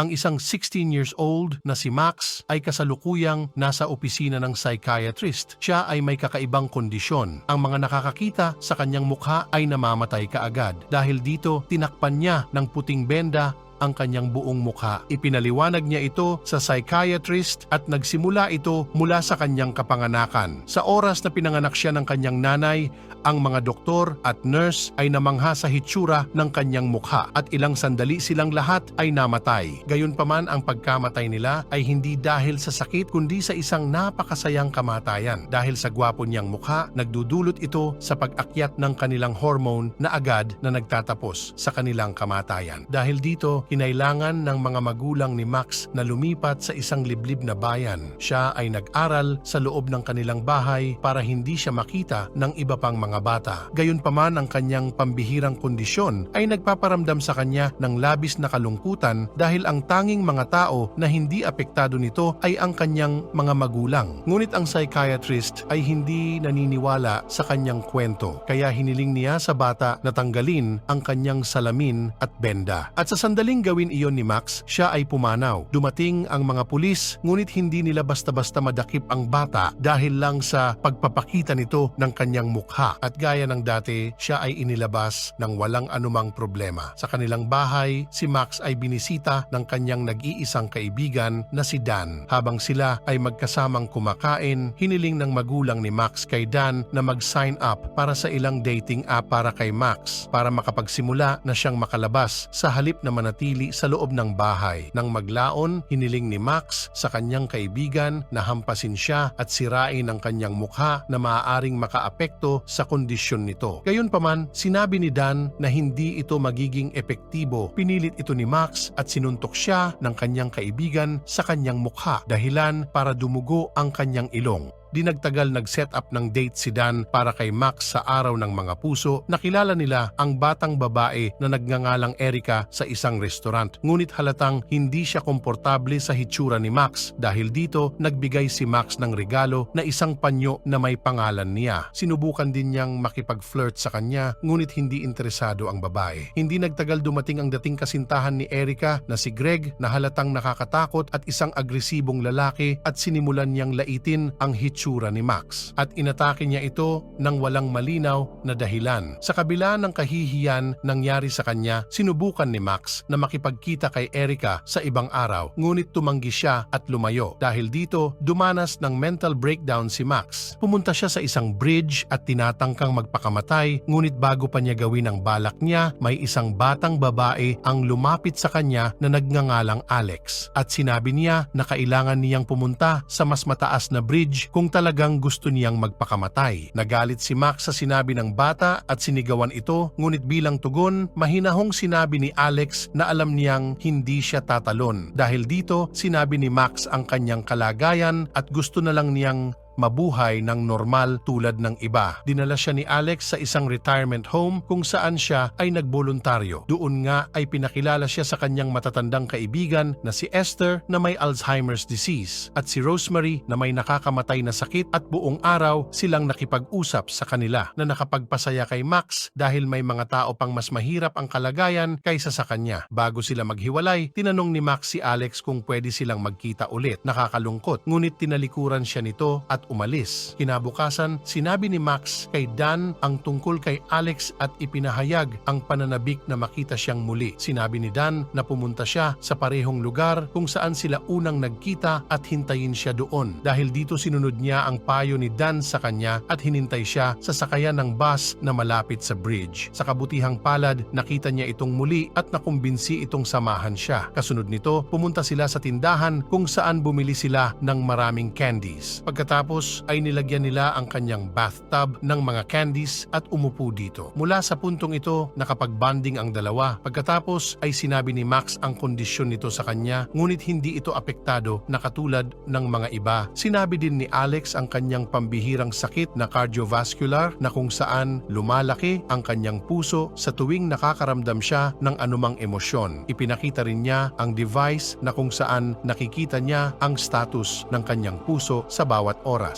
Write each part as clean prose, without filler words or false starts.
Ang isang 16 years old na si Max ay kasalukuyang nasa opisina ng psychiatrist. Siya ay may kakaibang kondisyon. Ang mga nakakakita sa kanyang mukha ay namamatay kaagad. Dahil dito, tinakpan niya ng puting benda ang kanyang buong mukha. Ipinaliwanag niya ito sa psychiatrist at nagsimula ito mula sa kanyang kapanganakan. Sa oras na pinanganak siya ng kanyang nanay, ang mga doktor at nurse ay namangha sa hitsura ng kanyang mukha at ilang sandali silang lahat ay namatay. Gayunpaman ang pagkamatay nila ay hindi dahil sa sakit kundi sa isang napakasayang kamatayan. Dahil sa gwapo niyang mukha, nagdudulot ito sa pag-akyat ng kanilang hormone na agad na nagtatapos sa kanilang kamatayan. Dahil dito, kinailangan ng mga magulang ni Max na lumipat sa isang liblib na bayan. Siya ay nag-aral sa loob ng kanilang bahay para hindi siya makita ng iba pang mga bata. Gayunpaman ang kanyang pambihirang kondisyon ay nagpaparamdam sa kanya ng labis na kalungkutan dahil ang tanging mga tao na hindi apektado nito ay ang kanyang mga magulang. Ngunit ang psychiatrist ay hindi naniniwala sa kanyang kwento, kaya hiniling niya sa bata na tanggalin ang kanyang salamin at benda. At sa sandaling gawin iyon ni Max, siya ay pumanaw. Dumating ang mga pulis, ngunit hindi nila basta-basta madakip ang bata dahil lang sa pagpapakita nito ng kanyang mukha. At gaya ng dati, siya ay inilabas ng walang anumang problema. Sa kanilang bahay, si Max ay binisita ng kanyang nag-iisang kaibigan na si Dan. Habang sila ay magkasamang kumakain, hiniling ng magulang ni Max kay Dan na mag-sign up para sa ilang dating app para kay Max para makapagsimula na siyang makalabas sa halip na manatili sa loob ng bahay. Nang maglaon, hiniling ni Max sa kanyang kaibigan na hampasin siya at sirain ang kanyang mukha na maaaring makaapekto sa kondisyon nito. Gayunpaman, sinabi ni Dan na hindi ito magiging epektibo. Pinilit ito ni Max at sinuntok siya ng kanyang kaibigan sa kanyang mukha, dahilan para dumugo ang kanyang ilong. Di nagtagal nag-set up ng date si Dan para kay Max sa araw ng mga puso. Nakilala nila ang batang babae na nagngangalang Erica sa isang restaurant. Ngunit halatang hindi siya komportable sa hitsura ni Max. Dahil dito, nagbigay si Max ng regalo na isang panyo na may pangalan niya. Sinubukan din niyang makipag-flirt sa kanya, ngunit hindi interesado ang babae. Hindi nagtagal dumating ang dating kasintahan ni Erica na si Greg na halatang nakakatakot at isang agresibong lalaki at sinimulan niyang laitin ang hitsura ni Max at inatake niya ito ng walang malinaw na dahilan. Sa kabila ng kahihiyan nangyari sa kanya, sinubukan ni Max na makipagkita kay Erica sa ibang araw, ngunit tumanggi siya at lumayo. Dahil dito, dumanas ng mental breakdown si Max. Pumunta siya sa isang bridge at tinatangkang magpakamatay, ngunit bago pa niya gawin ang balak niya, may isang batang babae ang lumapit sa kanya na nagngangalang Alex at sinabi niya na kailangan niyang pumunta sa mas mataas na bridge kung talagang gusto niyang magpakamatay. Nagalit si Max sa sinabi ng bata at sinigawan ito, ngunit bilang tugon, mahinahong sinabi ni Alex na alam niyang hindi siya tatalon. Dahil dito, sinabi ni Max ang kanyang kalagayan at gusto na lang niyang mabuhay ng normal tulad ng iba. Dinala siya ni Alex sa isang retirement home kung saan siya ay nagboluntaryo. Doon nga ay pinakilala siya sa kanyang matatandang kaibigan na si Esther na may Alzheimer's disease at si Rosemary na may nakakamatay na sakit, at buong araw silang nakipag-usap sa kanila na nakapagpasaya kay Max dahil may mga tao pang mas mahirap ang kalagayan kaysa sa kanya. Bago sila maghiwalay, tinanong ni Max si Alex kung pwede silang magkita ulit. Nakakalungkot, ngunit tinalikuran siya nito at umalis. Kinabukasan, sinabi ni Max kay Dan ang tungkol kay Alex at ipinahayag ang pananabik na makita siyang muli. Sinabi ni Dan na pumunta siya sa parehong lugar kung saan sila unang nagkita at hintayin siya doon. Dahil dito sinunod niya ang payo ni Dan sa kanya at hinintay siya sa sakayan ng bus na malapit sa bridge. Sa kabutihang palad, nakita niya itong muli at nakumbinsi itong samahan siya. Kasunod nito, pumunta sila sa tindahan kung saan bumili sila ng maraming candies. Pagkatapos ay nilagyan nila ang kanyang bathtub ng mga candies at umupo dito. Mula sa puntong ito, nakapag-bonding ang dalawa. Pagkatapos ay sinabi ni Max ang kondisyon nito sa kanya, ngunit hindi ito apektado na katulad ng mga iba. Sinabi din ni Alex ang kanyang pambihirang sakit na cardiovascular na kung saan lumalaki ang kanyang puso sa tuwing nakakaramdam siya ng anumang emosyon. Ipinakita rin niya ang device na kung saan nakikita niya ang status ng kanyang puso sa bawat oras.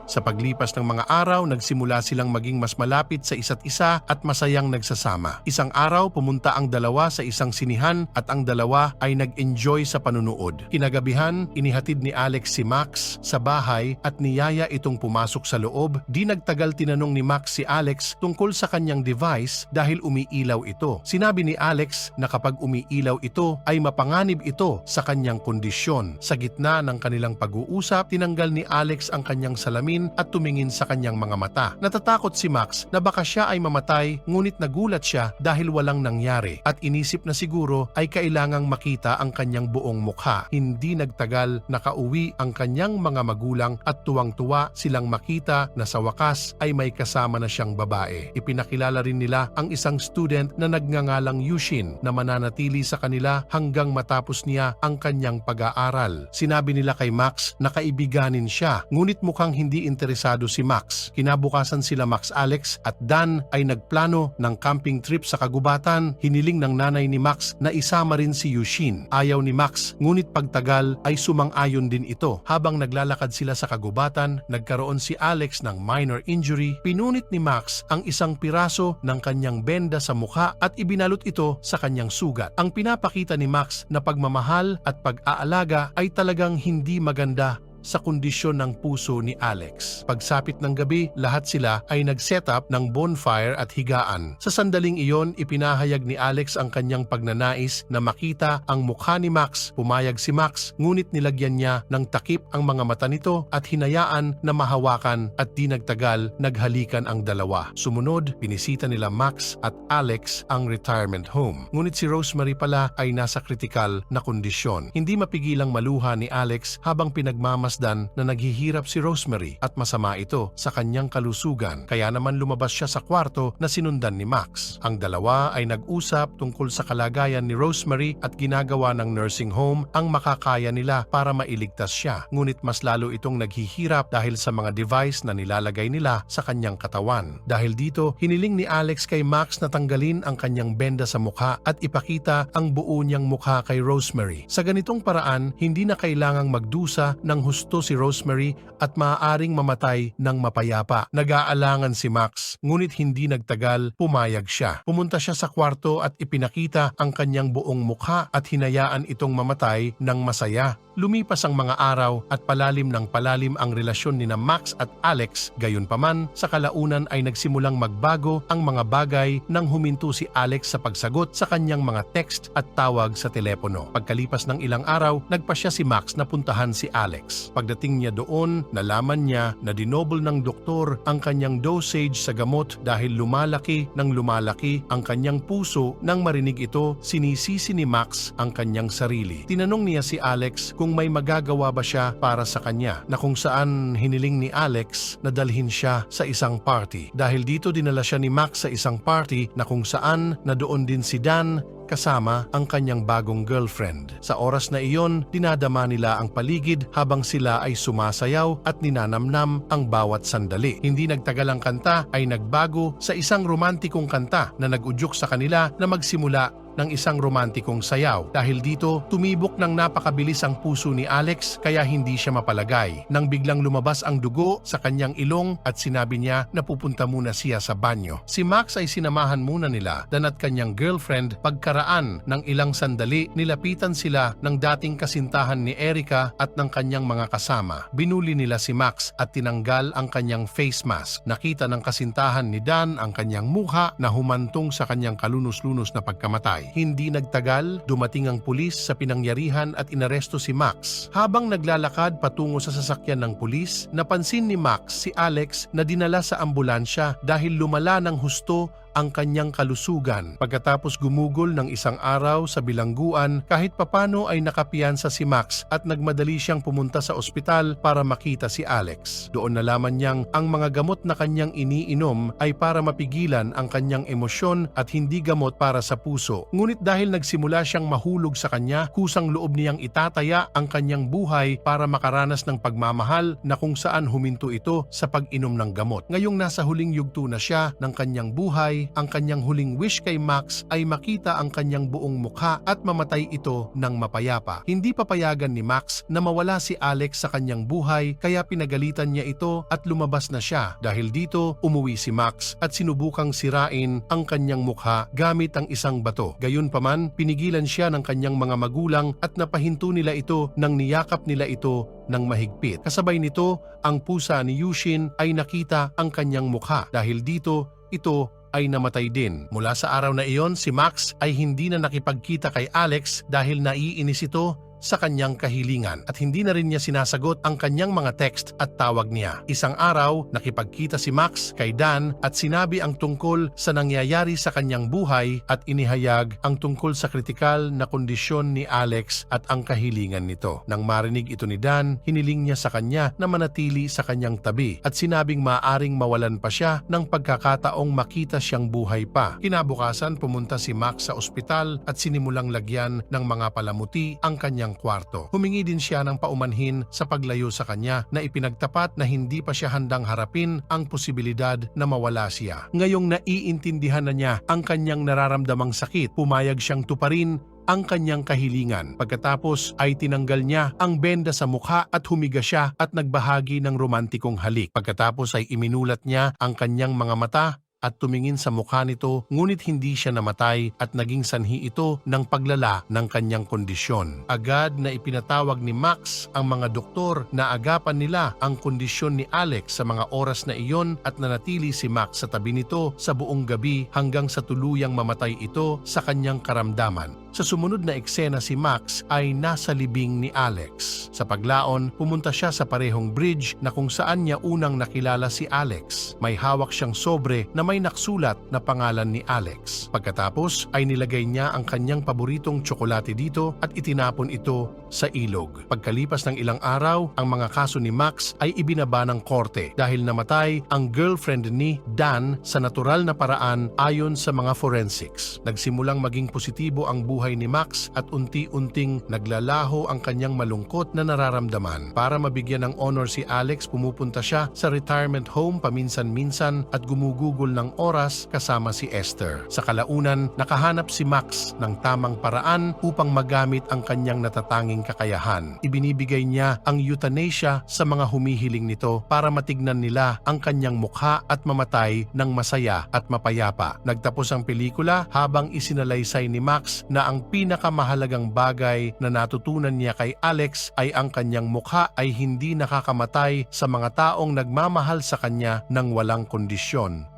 Sa paglipas ng mga araw, nagsimula silang maging mas malapit sa isa't isa at masayang nagsasama. Isang araw, pumunta ang dalawa sa isang sinihan at ang dalawa ay nag-enjoy sa panunood. Kinagabihan, inihatid ni Alex si Max sa bahay at niyaya itong pumasok sa loob. Di nagtagal tinanong ni Max si Alex tungkol sa kanyang device dahil umiilaw ito. Sinabi ni Alex na kapag umiilaw ito ay mapanganib ito sa kanyang kondisyon. Sa gitna ng kanilang pag-uusap, tinanggal ni Alex ang kanyang salamin at tumingin sa kanyang mga mata. Natatakot si Max na baka siya ay mamatay, ngunit nagulat siya dahil walang nangyari at inisip na siguro ay kailangang makita ang kanyang buong mukha. Hindi nagtagal, nakauwi ang kanyang mga magulang at tuwang-tuwa silang makita na sa wakas ay may kasama na siyang babae. Ipinakilala rin nila ang isang student na nagngangalang Yushin na mananatili sa kanila hanggang matapos niya ang kanyang pag-aaral. Sinabi nila kay Max na kaibiganin siya, ngunit mukhang hindi interesado si Max. Kinabukasan sila Max, Alex at Dan ay nagplano ng camping trip sa kagubatan. Hiniling ng nanay ni Max na isama rin si Yushin. Ayaw ni Max, ngunit pagtagal ay sumang-ayon din ito. Habang naglalakad sila sa kagubatan, nagkaroon si Alex ng minor injury. Pinunit ni Max ang isang piraso ng kanyang benda sa mukha at ibinalot ito sa kanyang sugat. Ang pinapakita ni Max na pagmamahal at pag-aalaga ay talagang hindi maganda sa kondisyon ng puso ni Alex. Pagsapit ng gabi, lahat sila ay nag-set up ng bonfire at higaan. Sa sandaling iyon, ipinahayag ni Alex ang kanyang pagnanais na makita ang mukha ni Max. Pumayag si Max, ngunit nilagyan niya ng takip ang mga mata nito at hinayaan na mahawakan at di nagtagal, naghalikan ang dalawa. Sumunod, pinisita nila Max at Alex ang retirement home. Ngunit si Rosemary pala ay nasa kritikal na kondisyon. Hindi mapigilang maluha ni Alex habang pinagmamas na naghihirap si Rosemary at masama ito sa kanyang kalusugan, kaya naman lumabas siya sa kwarto na sinundan ni Max. Ang dalawa ay nag-usap tungkol sa kalagayan ni Rosemary at ginagawa ng nursing home ang makakaya nila para mailigtas siya. Ngunit mas lalo itong naghihirap dahil sa mga device na nilalagay nila sa kanyang katawan. Dahil dito, hiniling ni Alex kay Max na tanggalin ang kanyang benda sa mukha at ipakita ang buo niyang mukha kay Rosemary. Sa ganitong paraan, hindi na kailangang magdusa ng husto si Rosemary at maaaring mamatay ng mapayapa. Nag-aalangan si Max, ngunit hindi nagtagal, pumayag siya. Pumunta siya sa kwarto at ipinakita ang kanyang buong mukha at hinayaan itong mamatay ng masaya. Lumipas ang mga araw at palalim ng palalim ang relasyon ni Max at Alex. Gayunpaman, sa kalaunan ay nagsimulang magbago ang mga bagay nang huminto si Alex sa pagsagot sa kanyang mga text at tawag sa telepono. Pagkalipas ng ilang araw, nagpasya si Max na puntahan si Alex. Pagdating niya doon, nalaman niya na dinobol ng doktor ang kanyang dosage sa gamot dahil lumalaki ang kanyang puso. Nang marinig ito, sinisisi ni Max ang kanyang sarili. Tinanong niya si Alex kung may magagawa ba siya para sa kanya, na kung saan hiniling ni Alex na dalhin siya sa isang party. Dahil dito dinala siya ni Max sa isang party na kung saan na doon din si Dan kasama ang kanyang bagong girlfriend. Sa oras na iyon, dinadama nila ang paligid habang sila ay sumasayaw at ninanamnam ang bawat sandali. Hindi nagtagal ang kanta ay nagbago sa isang romantikong kanta na nag-udyok sa kanila na magsimula ng isang romantikong sayaw. Dahil dito, tumibok ng napakabilis ang puso ni Alex kaya hindi siya mapalagay. Nang biglang lumabas ang dugo sa kanyang ilong at sinabi niya na pupunta muna siya sa banyo. Si Max ay sinamahan muna nila Dan at kanyang girlfriend. Pagkaraan ng ilang sandali, nilapitan sila ng dating kasintahan ni Erica at ng kanyang mga kasama. Binuli nila si Max at tinanggal ang kanyang face mask. Nakita ng kasintahan ni Dan ang kanyang mukha na humantong sa kanyang kalunos-lunos na pagkamatay. Hindi nagtagal, dumating ang pulis sa pinangyarihan at inaresto si Max. Habang naglalakad patungo sa sasakyan ng pulis, napansin ni Max si Alex na dinala sa ambulansya dahil lumala ng husto ang kanyang kalusugan. Pagkatapos gumugol ng isang araw sa bilangguan, kahit papano ay nakapiyansa si Max at nagmadali siyang pumunta sa ospital para makita si Alex. Doon nalaman niyang ang mga gamot na kanyang iniinom ay para mapigilan ang kanyang emosyon at hindi gamot para sa puso. Ngunit dahil nagsimula siyang mahulog sa kanya, kusang loob niyang itataya ang kanyang buhay para makaranas ng pagmamahal na kung saan huminto ito sa pag-inom ng gamot. Ngayong nasa huling yugto na siya ng kanyang buhay, buhay, ang kanyang huling wish kay Max ay makita ang kanyang buong mukha at mamatay ito ng mapayapa. Hindi papayagan ni Max na mawala si Alex sa kanyang buhay kaya pinagalitan niya ito at lumabas na siya. Dahil dito, umuwi si Max at sinubukang sirain ang kanyang mukha gamit ang isang bato. Gayunpaman, pinigilan siya ng kanyang mga magulang at napahinto nila ito nang niyakap nila ito ng mahigpit. Kasabay nito, ang pusa ni Yushin ay nakita ang kanyang mukha. Dahil dito, ito ay namatay din. Mula sa araw na iyon, si Max ay hindi na nakipagkita kay Alex dahil naiinis ito sa kanyang kahilingan at hindi na rin niya sinasagot ang kanyang mga text at tawag niya. Isang araw, nakipagkita si Max kay Dan at sinabi ang tungkol sa nangyayari sa kanyang buhay at inihayag ang tungkol sa kritikal na kondisyon ni Alex at ang kahilingan nito. Nang marinig ito ni Dan, hiniling niya sa kanya na manatili sa kanyang tabi at sinabing maaaring mawalan pa siya ng pagkakataong makita siyang buhay pa. Kinabukasan, pumunta si Max sa ospital at sinimulang lagyan ng mga palamuti ang kanyang kwarto. Humingi din siya ng paumanhin sa paglayo sa kanya na ipinagtapat na hindi pa siya handang harapin ang posibilidad na mawala siya. Ngayong naiintindihan na niya ang kanyang nararamdamang sakit, pumayag siyang tuparin ang kanyang kahilingan. Pagkatapos ay tinanggal niya ang benda sa mukha at humiga siya at nagbahagi ng romantikong halik. Pagkatapos ay iminulat niya ang kanyang mga mata at tumingin sa mukha nito, ngunit hindi siya namatay at naging sanhi ito ng paglala ng kanyang kondisyon. Agad na ipinatawag ni Max ang mga doktor na agapan nila ang kondisyon ni Alex sa mga oras na iyon at nanatili si Max sa tabi nito sa buong gabi hanggang sa tuluyang mamatay ito sa kanyang karamdaman. Sa sumunod na eksena, si Max ay nasa libing ni Alex. Sa paglaon, pumunta siya sa parehong bridge na kung saan niya unang nakilala si Alex. May hawak siyang sobre na may naksulat na pangalan ni Alex. Pagkatapos ay nilagay niya ang kanyang paboritong tsokolate dito at itinapon ito sa ilog. Pagkalipas ng ilang araw, ang mga kaso ni Max ay ibinaba ng korte dahil namatay ang girlfriend ni Dan sa natural na paraan ayon sa mga forensics. Nagsimulang maging positibo ang buhay ni Max at unti-unting naglalaho ang kanyang malungkot na nararamdaman. Para mabigyan ng honor si Alex, pumupunta siya sa retirement home paminsan-minsan at gumugugol ng oras kasama si Esther. Sa kalaunan, nakahanap si Max ng tamang paraan upang magamit ang kanyang natatanging kakayahan. Ibinibigay niya ang euthanasia sa mga humihiling nito para matignan nila ang kanyang mukha at mamatay ng masaya at mapayapa. Nagtapos ang pelikula habang isinalaysay ni Max na ang pinakamahalagang bagay na natutunan niya kay Alex ay ang kanyang mukha ay hindi nakakamatay sa mga taong nagmamahal sa kanya ng walang kondisyon.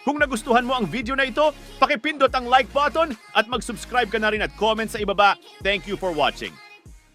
Kung nagustuhan mo ang video na ito, pakipindot ang like button at mag-subscribe ka na rin at comment sa ibaba. Thank you for watching.